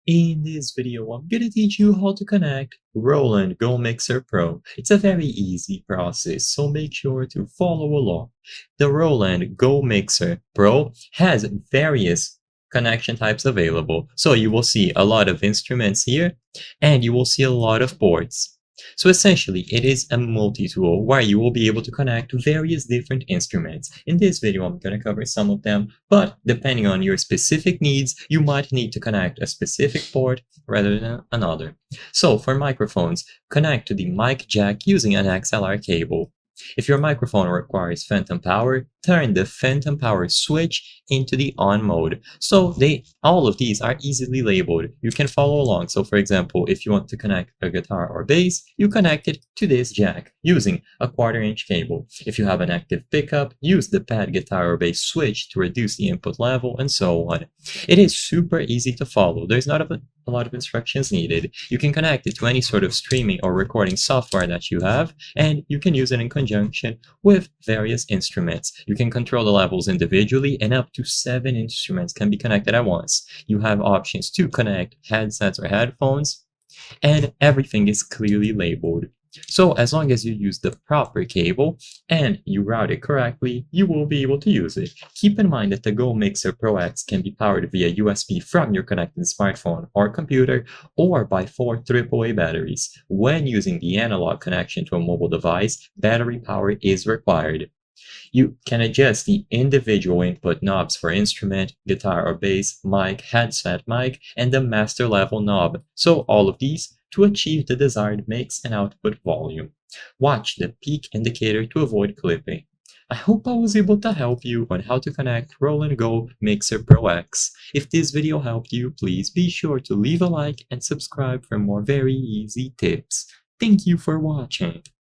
In this video, I'm gonna teach you how to connect Roland Go Mixer Pro. It's a very easy process, so make sure to follow along. The Roland Go Mixer Pro has various connection types available. So you will see a lot of instruments here, and you will see a lot of ports. So essentially, it is a multi-tool where you will be able to connect various different instruments. In this video, I'm going to cover some of them, but depending on your specific needs, you might need to connect a specific port rather than another. So for microphones, connect to the mic jack using an XLR cable. If your microphone requires phantom power, turn the phantom power switch into the on mode. So all of these are easily labeled. You can follow along. So for example, if you want to connect a guitar or bass, you connect it to this jack using a 1/4-inch cable. If you have an active pickup, use the pad guitar or bass switch to reduce the input level, and so on. It is super easy to follow. There's not a lot of instructions needed. You can connect it to any sort of streaming or recording software that you have, and you can use it in conjunction with various instruments. You can control the levels individually, and up to 7 instruments can be connected at once. You have options to connect headsets or headphones, and everything is clearly labeled. So as long as you use the proper cable and you route it correctly, you will be able to use it. Keep in mind that the Go Mixer Pro X can be powered via USB from your connected smartphone or computer, or by 4 AAA batteries. When using the analog connection to a mobile device, battery power is required. You can adjust the individual input knobs for instrument, guitar or bass, mic, headset mic, and the master level knob. So all of these to achieve the desired mix and output volume. Watch the peak indicator to avoid clipping. I hope I was able to help you on how to connect Roland Go Mixer Pro X. If this video helped you, please be sure to leave a like and subscribe for more very easy tips. Thank you for watching.